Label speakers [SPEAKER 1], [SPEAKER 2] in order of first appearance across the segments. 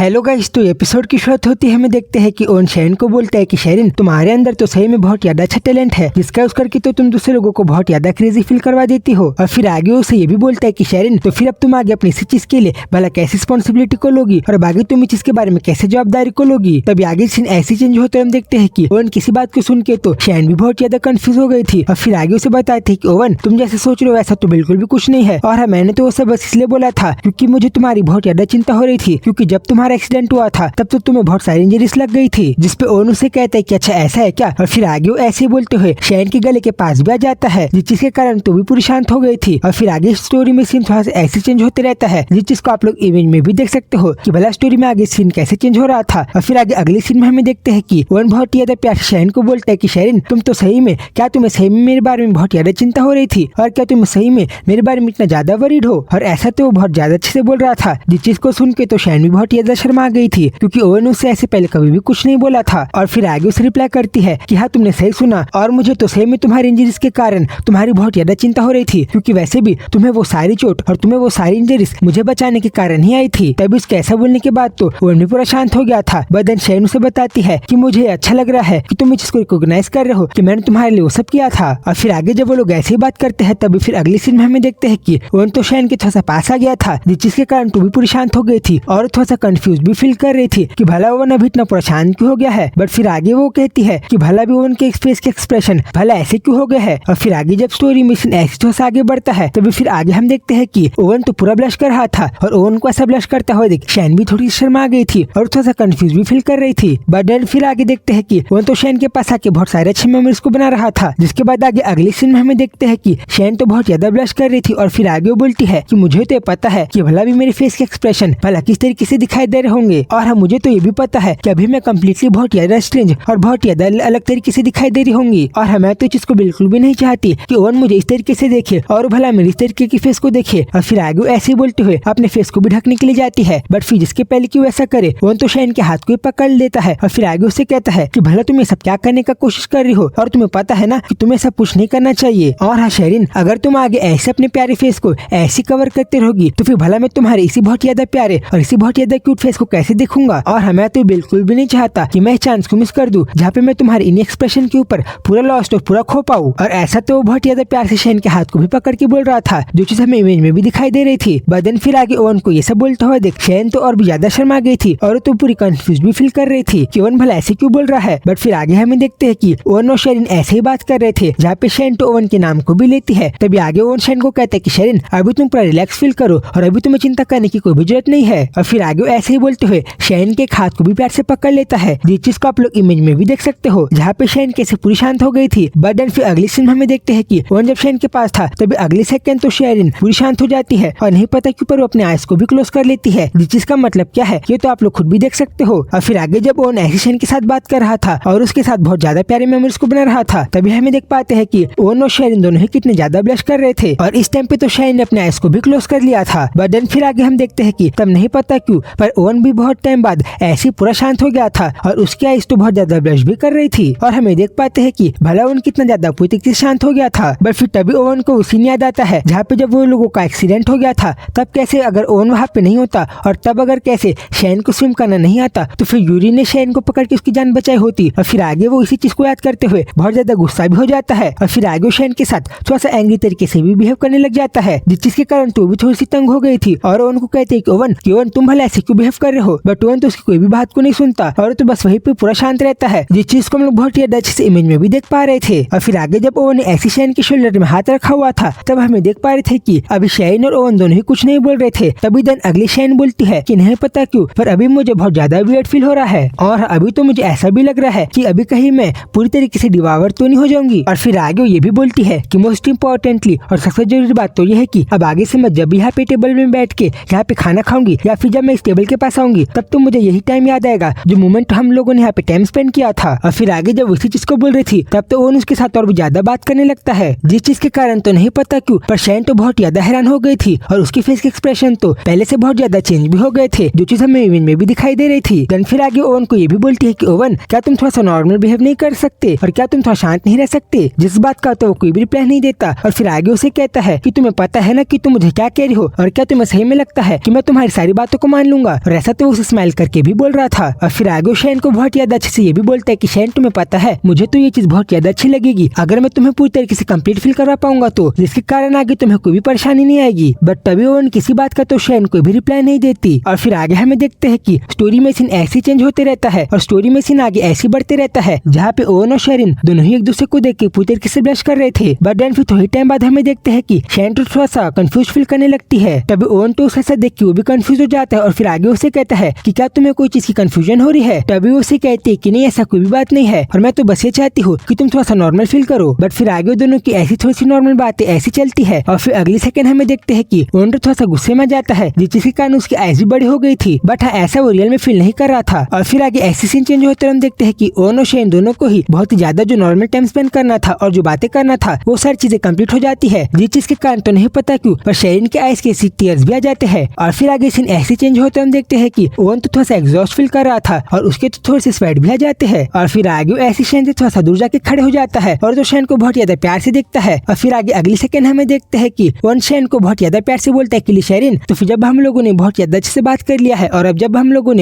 [SPEAKER 1] Hello guys, तो episode की शुरुआत होती है। हमें देखते हैं कि ओवन शेरिन को बोलता है कि शेरिन, तुम्हारे अंदर तो सही में बहुत ज्यादा अच्छा टैलेंट है, जिसका यूज करके तो तुम दूसरे लोगों को बहुत ज्यादा क्रेजी फील करवा देती हो। और फिर आगे उसे ये भी बोलता है कि शेरिन, तो फिर अब तुम आगे अपनी इसी चीज के लिए भला कैसे रिस्पॉन्सिबिलिटी को लोगी और अब आगे तुम इस चीज के बारे में कैसे जवाबदारी को लोगी। तभी आगे सीन ऐसी चेंज होते हम देखते हैं कि ओवन किसी बात को सुन के तो शेरिन भी बहुत ज्यादा कंफ्यूज हो गई थी। और फिर आगे उसे बताते हैं कि ओवन, तुम जैसे सोच रहे हो वैसा तो बिल्कुल भी कुछ नहीं है, और हाँ, मैंने तो वो सब बस इसलिए बोला था क्योंकि मुझे तुम्हारी बहुत ज्यादा चिंता हो रही थी, क्योंकि जब तुम्हारा एक्सीडेंट हुआ था तब तो तुम्हें बहुत सारी इंजरीज लग गई थी। जिसपे ओवन उसे कहता है कि अच्छा ऐसा है क्या। और फिर आगे वो ऐसे बोलते हुए शेरिन के गले के पास भी आ जाता है, जिस चीज के कारण तो भी पूरी शांत हो गई थी। और फिर आगे स्टोरी में सीन थोड़ा सा ऐसे चेंज होते रहता है, जिस चीज को आप लोग इमेज में भी देख सकते हो कि भला स्टोरी में आगे सीन कैसे चेंज हो रहा था। और फिर आगे अगले सीन में हमें देखते हैं कि ओवन बहुत ज्यादा प्यार से शेरिन को बोलता है कि शेरिन, तुम तो सही में, क्या तुम्हें सही में मेरे बारे में बहुत ज्यादा चिंता हो रही थी, और क्या तुम सही में मेरे बारे में इतना ज्यादा वरीड हो। और ऐसा तो वो बहुत ज्यादा अच्छे से बोल रहा था, जिस चीज को सुन के तो शेरिन भी बहुत ज्यादा शर्मा गई थी, क्योंकि ओवन उससे ऐसे पहले कभी भी कुछ नहीं बोला था। और फिर आगे उसे रिप्लाई करती है कि हाँ, तुमने सही सुना, और मुझे तो सही में तुम्हारी इंजरीज के कारण तुम्हारी बहुत ज्यादा चिंता हो रही थी, क्योंकि वैसे भी तुम्हें वो सारी चोट और तुम्हें वो सारी इंजरीज मुझे बचाने के कारण ही आई थी। तभी उसके ऐसा बोलने के बाद तो ओवन भी पूरा शांत हो गया था। बदन शेरिन उसे बताती है कि मुझे अच्छा लग रहा है कि तुम इसको रिकॉग्नाइज कर रहे हो कि मैंने तुम्हारे लिए वो सब किया था। और फिर आगे जब वो लोग ऐसे ही बात करते हैं, तभी फिर अगली सीन में हमें देखते हैं कि ओवन तो शेरिन के थोड़ा सा पास आ गया था, जिसके कारण तू भी पूरी शांत हो गई थी और थोड़ा सा कंफ्यूज भी फील कर रही थी कि भला ओवन अभी इतना शांत क्यों हो गया है। बट फिर आगे वो कहती है कि भला भी ओवन के फेस के एक्सप्रेशन भला ऐसे क्यों हो गए हैं। और फिर आगे जब स्टोरी में ऐसे थोड़ा सा आगे बढ़ता है, तभी फिर आगे हम देखते हैं कि ओवन तो पूरा ब्लश कर रहा था, और ओवन को ऐसा ब्लश करता हुआ देख शेरिन भी थोड़ी शर्मा गई थी और थोड़ा सा कंफ्यूज भी फील कर रही थी। बट देन फिर आगे देखते हैं कि ओवन तो शेरिन के पास आके बहुत सारे अच्छे मेमोरीज को बना रहा था। जिसके बाद आगे अगली सीन में हमें देखते हैं कि शेरिन तो बहुत ज्यादा ब्लश कर रही थी, और फिर आगे वो बोलती है कि मुझे तो पता है कि भला भी मेरे फेस के एक्सप्रेशन भला किस तरीके से दिखाई दे रहे होंगे, और हाँ, मुझे तो ये भी पता है कि अभी मैं कम्प्लीटली बहुत ज्यादा स्ट्रेंज और बहुत ज्यादा अलग तरीके से दिखाई दे रही होंगी, और हमें तो इस चीज को बिल्कुल भी नहीं चाहती कि ओवन मुझे इस तरीके से देखे और भला मेरी इस तरीके की फेस को देखे। और फिर आगे ऐसे बोलते हुए अपने फेस को भी ढकने के लिए जाती है, बट फिर जिसके पहले कि वो ऐसा करे, ओवन तो शेरिन के हाथ को ही पकड़ लेता है। और फिर आगे उससे कहता है कि भला तुम ये सब क्या करने का कोशिश कर रही हो, और तुम्हें पता है ना कि तुम्हें सब कुछ नहीं करना चाहिए। और हाँ शेरिन, अगर तुम आगे ऐसे अपने प्यारे फेस को ऐसे कवर करते रहोगी तो फिर भला मैं तुम्हारे इसी बहुत ज्यादा प्यारे और इसी बहुत ज्यादा क्यूट फेस को कैसे देखूंगा। और हमें तो बिल्कुल भी नहीं चाहता कि मैं चांस को मिस कर दूं जहाँ पे मैं तुम्हारे इन एक्सप्रेशन के ऊपर पूरा लॉस्ट और पूरा खो पाऊं। और ऐसा तो वो बहुत ज्यादा प्यार से शेरिन के हाथ को भी पकड़ के बोल रहा था, जो चीज हमें इमेज में भी दिखाई दे रही थी। बदन फिर आगे ओवन को ये सब बोलता हुआ देख शेरिन तो और भी ज्यादा शर्मा गई थी, और तो पूरी कंफ्यूज भी फील कर रही थी कि ओवन भला ऐसे क्यों बोल रहा है। बट फिर आगे हमें देखते हैं कि ओवन और शेरिन ऐसे ही बात कर रहे थे, जहाँ पे शेरिन तो ओवन के नाम को भी लेती है। तभी आगे ओवन शेरिन को कहते हैं कि शेरिन, अभी तुम पूरा रिलैक्स फील करो और अभी तुम्हें चिंता करने की कोई भी जरूरत नहीं है। और फिर आगे ऐसे ही बोलते हुए शेरिन के हाथ को भी प्यार से पकड़ लेता है, जिस चीज को आप लोग इमेज में भी देख सकते हो, जहाँ पे शेरिन कैसे पूरी शांत हो गई थी। बट देन फिर अगली सीन में हमें देखते हैं कि ओवन जब शेरिन के पास था, तभी अगले सेकंड तो शेरिन पूरी शांत हो जाती है, और नहीं पता क्यों पर वो अपने आईज को भी क्लोज कर लेती है, जिस चीज का मतलब क्या है ये तो आप लोग खुद भी देख सकते हो। और फिर आगे जब ओवन ऐसे शेरिन के साथ बात कर रहा था और उसके साथ बहुत ज्यादा प्यारे मेमोरीज को बना रहा था, तभी हमें देख पाते हैं कि ओवन और शेरिन दोनों ही कितने ज्यादा ब्लश कर रहे थे, और इस टाइम पे तो शेरिन ने अपने आईज को भी क्लोज कर लिया था। बट देन फिर आगे हम देखते हैं कि तब नहीं पता क्यों पर ओवन भी बहुत टाइम बाद ऐसे पूरा शांत हो गया था, और उसकी आईज तो बहुत ज्यादा ब्लश भी कर रही थी। और हमें देख पाते हैं कि भला ओवन कितना ज्यादा पूरी तरीके से शांत हो गया था। बट फिर तभी ओवन को उसी याद आता है जहाँ पे जब वो लोगों का एक्सीडेंट हो गया था, तब कैसे अगर ओवन वहाँ पे नहीं होता, और तब अगर कैसे शेरिन को स्विम करना नहीं आता, तो फिर यूरी ने शेरिन को पकड़ के उसकी जान बचाई होती। और फिर आगे वो इसी चीज को याद करते हुए बहुत ज्यादा गुस्सा भी हो जाता है, और फिर आगे शेरिन के साथ थोड़ा सा एंग्री तरीके से भी बिहेव करने लग जाता है, जिस चीज के कारण तो भी थोड़ी सी तंग हो गई थी। और ओवन को कहते हैं कि ओवन तुम भला ऐसे क्यों बिहेव कर रहे हो। बट ओवन तो उसकी कोई भी बात को नहीं सुनता, और तो बस वहीं पे पूरा शांत रहता है, जिस चीज को हम लोग बहुत ज्यादा अच्छे से इमेज में भी देख पा रहे थे। और फिर आगे जब ओवन ने ऐसी शेरिन के शोल्डर में हाथ रखा हुआ था, तब हमें देख पा रहे थे कि अभी शेरिन और ओवन दोनों ही कुछ नहीं बोल रहे थे। तभी देन अगली शेरिन बोलती है कि नहीं पता क्यों पर अभी मुझे बहुत ज्यादा वियर्ड फील हो रहा है, और अभी तो मुझे ऐसा भी लग रहा है कि अभी कहीं मैं पूरी तरीके से डिवावर तो नहीं हो जाऊंगी। और फिर आगे ये भी बोलती है कि मोस्ट इम्पोर्टेंटली और सबसे जरूरी बात तो ये है कि अब आगे से मैं जब भी यहाँ पे टेबल में बैठ के यहाँ पे खाना खाऊंगी, या फिर जब मैं इस टेबल के पास आऊंगी, तब तो मुझे यही टाइम याद आएगा जो मोमेंट हम लोगों ने यहाँ पे टाइम स्पेंड किया था। और फिर आगे जब उसी चीज को बोल रही थी, तब तो ओवन उसके साथ और भी ज्यादा बात करने लगता है, जिस चीज के कारण तो नहीं पता क्यों पर शेरिन तो बहुत ज्यादा हैरान हो गई थी, और उसके फेस के एक्सप्रेशन तो पहले से बहुत ज्यादा चेंज भी हो गए थे, जो चीज हमें इमेज में भी दिखाई दे रही थी। देन फिर आगे ओवन को ये भी बोलती है कि ओवन, क्या तुम थोड़ा सा नॉर्मल बिहेव नहीं कर सकते, और क्या तुम थोड़ा शांत नहीं रह सकते। जिस बात का तो वो कोई भी रिप्लाई नहीं देता, और फिर आगे उसे कहता है कि तुम्हें पता है ना कि तुम मुझे क्या कह रही हो, और क्या तुम्हें सही में लगता है कि मैं तुम्हारी सारी बातों को मान लूंगा। और और ऐसा तो उसे स्माइल करके भी बोल रहा था। और फिर आगे शैन को बहुत ज्यादा अच्छे से ये भी बोलता है कि शैन तुम्हें पता है मुझे तो ये चीज बहुत ज्यादा अच्छी लगेगी अगर मैं तुम्हें पूरी तरीके से कंप्लीट फील करवा पाऊंगा तो, जिसके कारण आगे तुम्हें कोई भी परेशानी नहीं आएगी। बट तभी ओवन किसी बात का तो शैन कोई भी रिप्लाई नहीं देती। और फिर आगे हमें देखते हैं कि स्टोरी में सीन ऐसे चेंज होते रहता है और स्टोरी में सीन आगे ऐसे बढ़ते रहता है जहाँ पे ओवन और शेरिन दोनों ही एक दूसरे को देख के पूरी तरीके से ब्लश कर रहे थे। बट देन फिर थोड़ी टाइम बाद हमें देखते हैं कि शैन तो थोड़ा सा कंफ्यूज फील करने लगती है। तभी ओवन तो उसे देख के वो भी कंफ्यूज हो जाता है और फिर आगे उसे कहता है कि क्या तुम्हें कोई चीज की कंफ्यूजन हो रही है। तभी उसे कहती है कि नहीं ऐसा कोई भी बात नहीं है और मैं तो बस ये चाहती हूँ कि तुम थोड़ा सा नॉर्मल फील करो। बट फिर आगे दोनों की ऐसी थोड़ी सी नॉर्मल बातें ऐसी चलती है और फिर अगली सेकंड हमें देखते हैं कि ओवन थोड़ा सा गुस्से में जाता है जिसके कारण उसकी आईज भी बड़ी हो गई थी। बट हाँ ऐसा वो रियल में फील नहीं कर रहा था। और फिर आगे ऐसी सीन चेंज होते हम देखते हैं कि ओवन और शेन दोनों को ही बहुत ही ज्यादा जो नॉर्मल टाइम स्पेंड करना था और जो बातें करना था वो सारी चीजें कंप्लीट हो जाती है, जिस चीज के कारण तो नहीं पता क्यों पर शेरिन के आईज के टीयर्स भी आ जाते हैं। और फिर आगे सीन ऐसे चेंज होते हम देखते हैं कि ओवन तो थोड़ा सा एग्जॉस्ट फील कर रहा था और उसके तो थोड़े से स्वेट भी आ जाते हैं। और फिर आगे ऐसी शेन से थोड़ा सा दूर जाके खड़े हो जाता है और तो शेन को बहुत ज्यादा प्यार से देखता है। और फिर आगे अगली सेकंड हमें देखते हैं कि ओवन शेन को बहुत ज्यादा प्यार से बोलता है कि शेरिन तो फिर जब हम लोगों ने बहुत ज्यादा अच्छे से बात कर लिया है और अब जब हम लोगों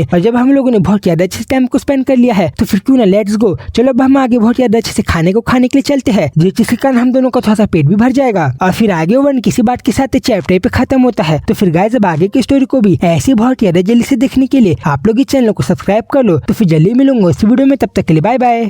[SPEAKER 1] ने बहुत ज्यादा अच्छे से टाइम को स्पेंड कर लिया है तो फिर क्यों ना लेट्स गो, चलो अब हम आगे बहुत ज्यादा अच्छे से खाने के लिए चलते हैं जिसके कारण हम दोनों का थोड़ा सा पेट भी भर जाएगा। और फिर आगे ओवन किसी बात के साथ चैप्टर पे खत्म होता है। तो फिर गाइस अब आगे की स्टोरी को भी ऐसी बहुत ज्यादा जल्दी से देखने के लिए आप लोग इस चैनल को सब्सक्राइब कर लो। तो फिर जल्दी मिलूंगा इस वीडियो में, तब तक के लिए बाय बाय।